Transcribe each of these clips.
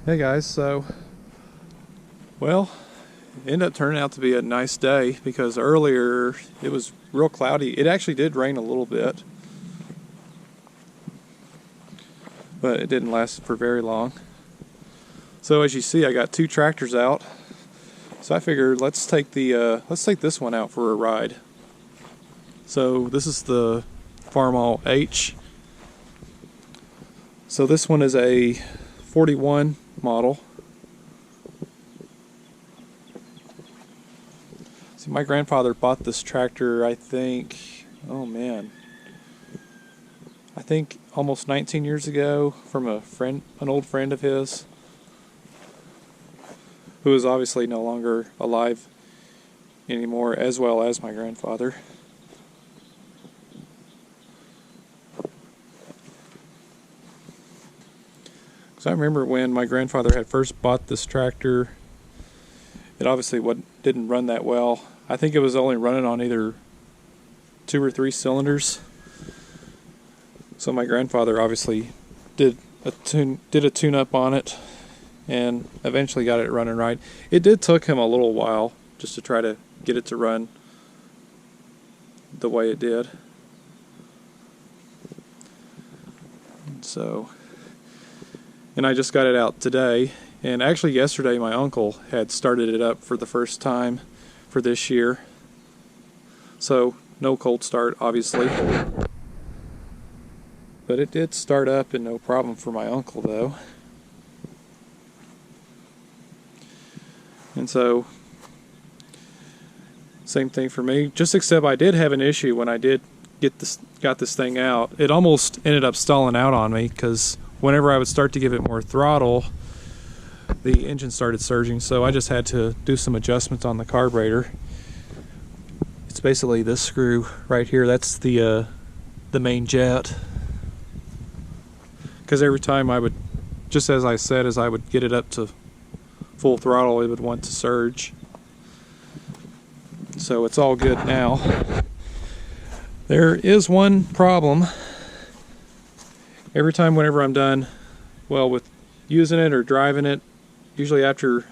Hey guys, well, it ended up turning out to be a nice day because earlier it was real cloudy. It actually did rain a little bit, but it didn't last for very long. So as you see, I got two tractors out. So I figured let's take this one out for a ride. So this is the Farmall H. So this one is a 41 model. See, my grandfather bought this tractor, I think almost 19 years ago from an old friend of his, who is obviously no longer alive anymore, as well as my grandfather. So I remember when my grandfather had first bought this tractor, it obviously didn't run that well. I think it was only running on either 2 or 3 cylinders. So my grandfather obviously did a tune-up on it and eventually got it running right. It did took him a little while just to try to get it to run the way it did. And I just got it out today, and actually yesterday my uncle had started it up for the first time for this year. So no cold start, obviously, but it did start up and no problem for my uncle though. And so same thing for me, just except I did have an issue when I got this thing out. It almost ended up stalling out on me because whenever I would start to give it more throttle, the engine started surging, so I just had to do some adjustments on the carburetor. It's basically this screw right here. That's the main jet. Because every time I would, just as I said, as I would get it up to full throttle, it would want to surge. So it's all good now. There is one problem. Every time whenever I'm done, well, with using it or driving it, usually after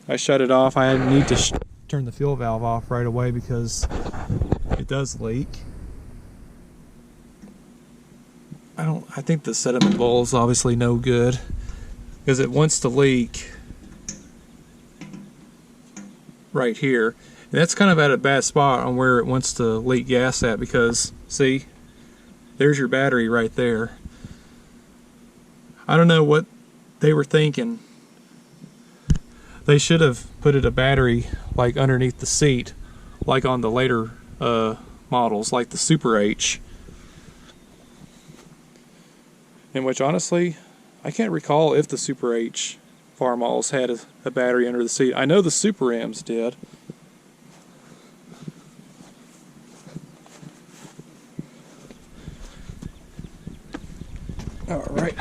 I shut it off, I need to turn the fuel valve off right away because it does leak. I think the sediment bowl is obviously no good because it wants to leak right here. And that's kind of at a bad spot on where it wants to leak gas at because, see, there's your battery right there. I don't know what they were thinking. They should have put a battery like underneath the seat, like on the later models, like the Super H. In which, honestly, I can't recall if the Super H Farmalls had a battery under the seat. I know the Super M's did. All right.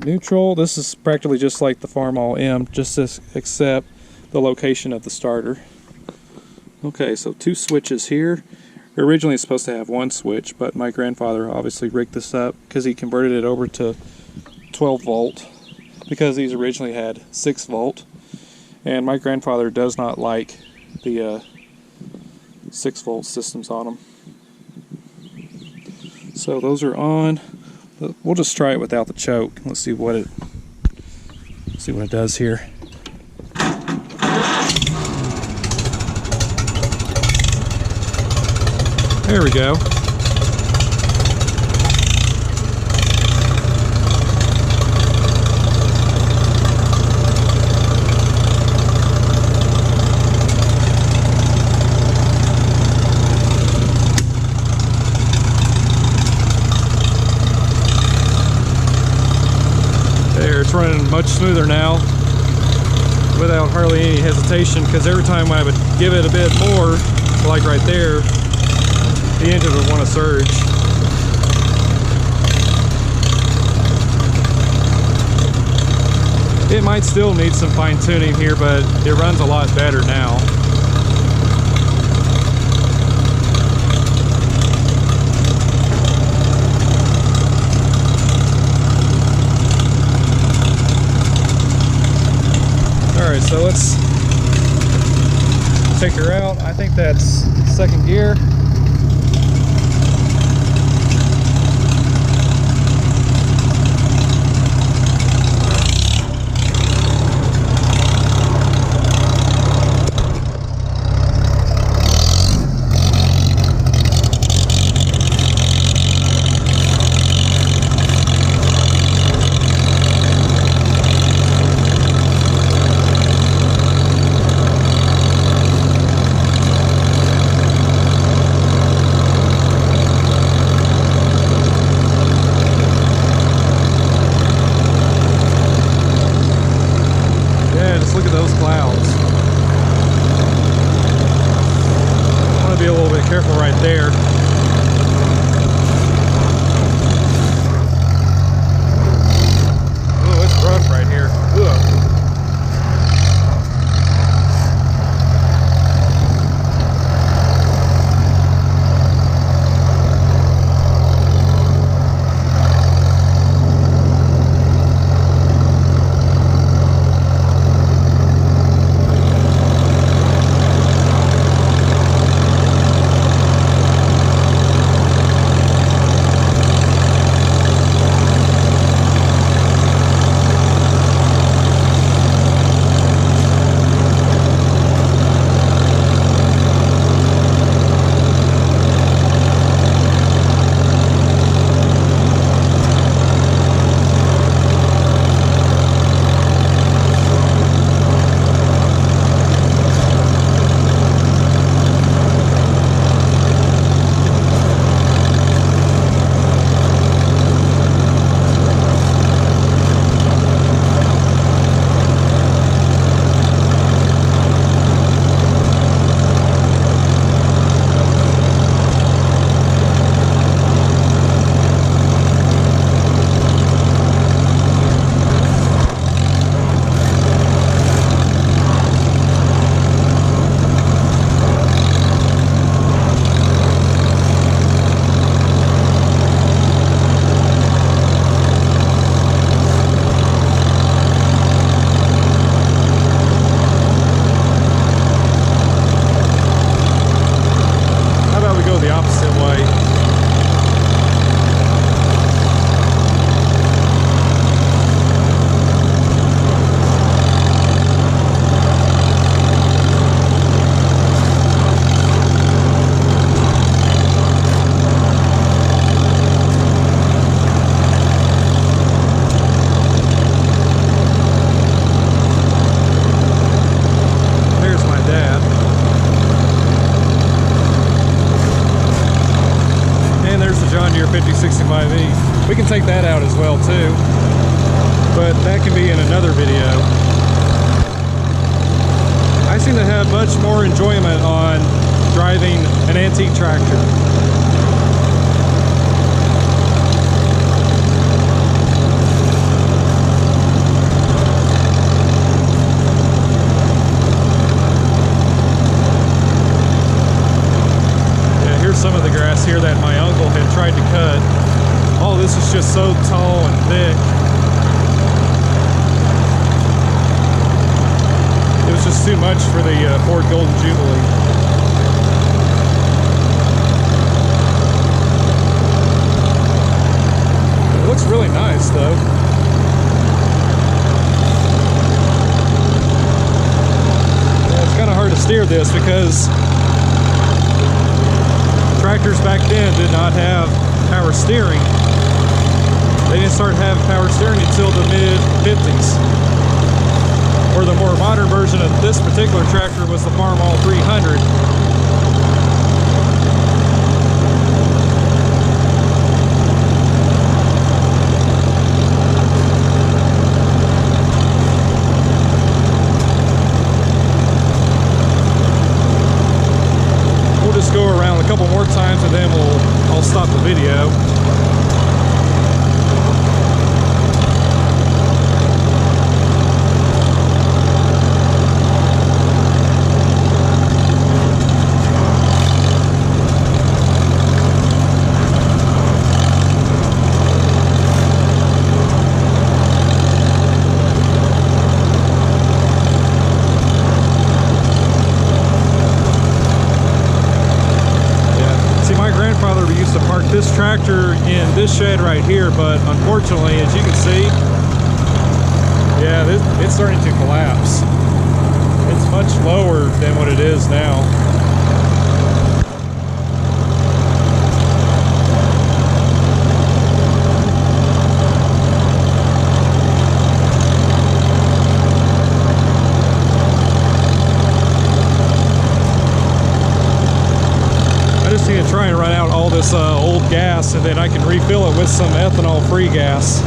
Neutral. This is practically just like the Farmall M, just except the location of the starter. Okay, so 2 switches here. Originally it's supposed to have 1 switch, but my grandfather obviously rigged this up because he converted it over to 12 volt because these originally had 6 volt, and my grandfather does not like the 6 volt systems on them. So those are on. We'll just try it without the choke. Let's see what it does here. There we go. It's running much smoother now without hardly any hesitation, because every time I would give it a bit more, like right there, the engine would want to surge. It might still need some fine tuning here, but it runs a lot better now. breaker out. I think that's second gear. Look at those clouds. I want to be a little bit careful right there. Oh, it's rough right here. Ugh. John Deere 5065E. We can take that out as well too, but that can be in another video. I seem to have much more enjoyment on driving an antique tractor. Some of the grass here that my uncle had tried to cut. All this is just so tall and thick. It was just too much for the Ford Golden Jubilee. It looks really nice though. Yeah, it's kind of hard to steer this because tractors back then did not have power steering. They didn't start having power steering until the mid-50s. Or the more modern version of this particular tractor was the Farmall 300. Go around a couple more times and then I'll stop the video. grandfather used to park this tractor in this shed right here, but unfortunately, as you can see, yeah, it's starting to collapse. It's much lower than what it is now. Try and run out all this old gas, and then I can refill it with some ethanol-free gas.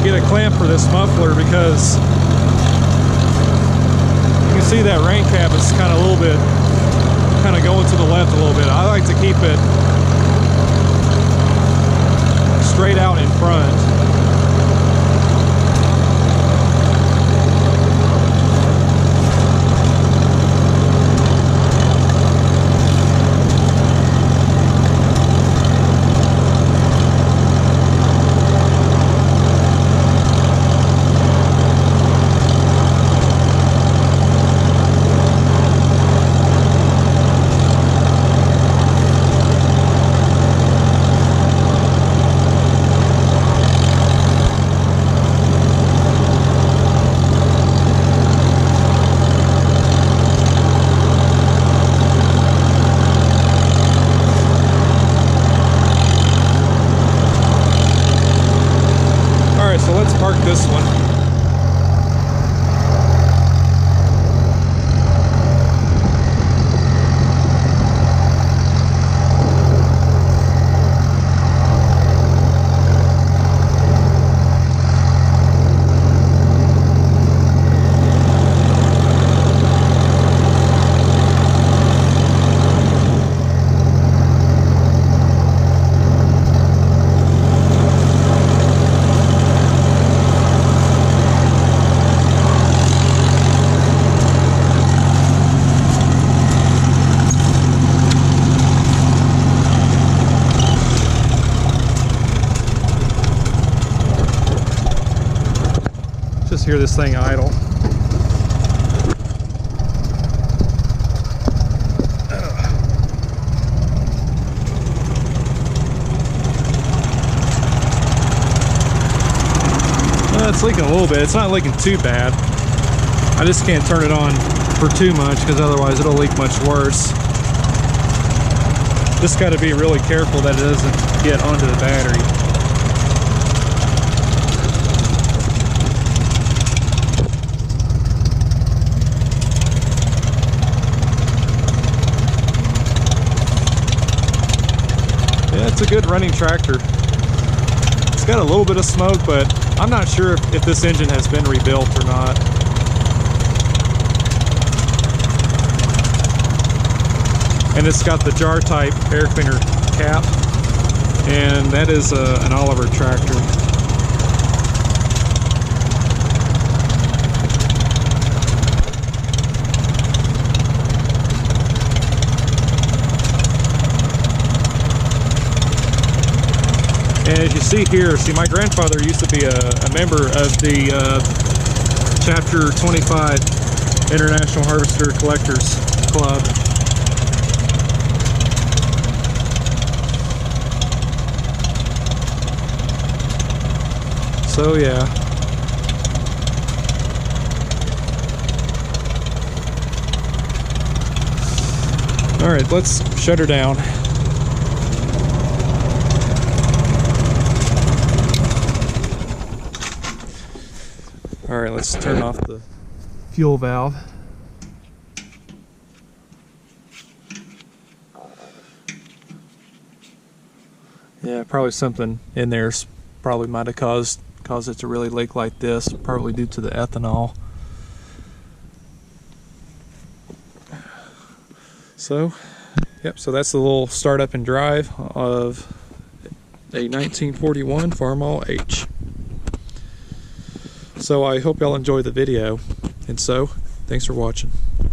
Get a clamp for this muffler, because you can see that rain cap is kind of going to the left a little bit. I like to keep it straight out in front. So let's park this one. Just hear this thing idle. It's leaking a little bit. It's not leaking too bad. I just can't turn it on for too much, because otherwise it'll leak much worse. Just got to be really careful that it doesn't get onto the battery. Yeah, it's a good running tractor. It's got a little bit of smoke, but I'm not sure if this engine has been rebuilt or not. And it's got the jar type air cleaner cap, and that is an Oliver tractor. And as you see here, my grandfather used to be a member of the Chapter 25 International Harvester Collectors Club. So yeah. All right, let's shut her down. All right, let's turn off the fuel valve. Yeah, probably something in there probably might have caused it to really leak like this, probably due to the ethanol. So, yep, so that's the little startup and drive of a 1941 Farmall H. So I hope y'all enjoy the video, and so thanks for watching.